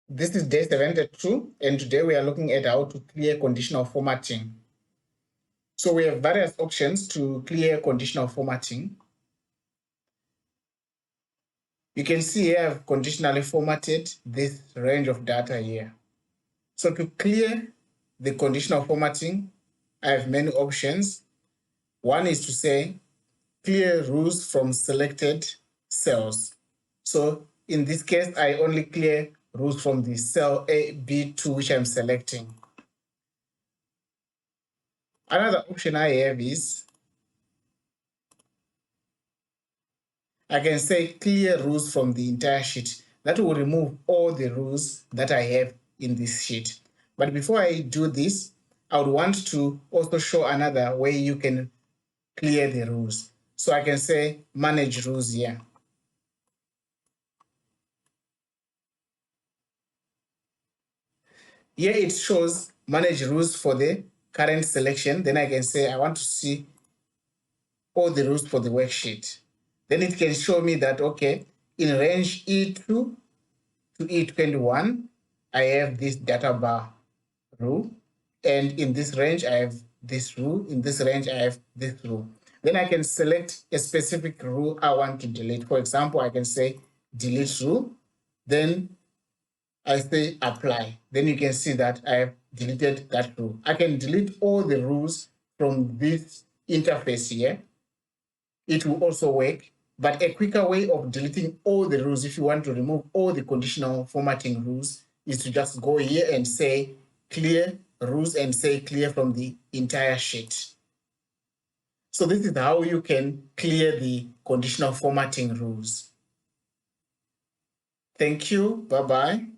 This is day 72, and today we are looking at how to clear conditional formatting. So we have various options to clear conditional formatting. You can see here I've conditionally formatted this range of data here. So to clear the conditional formatting, I have many options. One is to say clear rows from selected cells. So in this case, I only clear rows from the cell A, B2, which I'm selecting. Another option I have is I can say clear rows from the entire sheet. That will remove all the rows that I have in this sheet. But before I do this, I would want to also show another way you can clear the rows. So I can say manage rows here. Here it shows manage rows for the current selection. Then I can say I want to see all the rows for the worksheet. Then it can show me that, okay, in range E2 to E21, I have this data bar row. And in this range, I have this row. In this range, I have this row. Then I can select a specific row I want to delete. For example, I can say delete row. Then I say apply. Then you can see that I have deleted that row. I can delete all the rows from this interface here. It will also work, but a quicker way of deleting all the rules, if you want to remove all the conditional formatting rules, is to just go here and say clear rules and say clear from the entire sheet. So this is how you can clear the conditional formatting rules. Thank you. Bye-bye.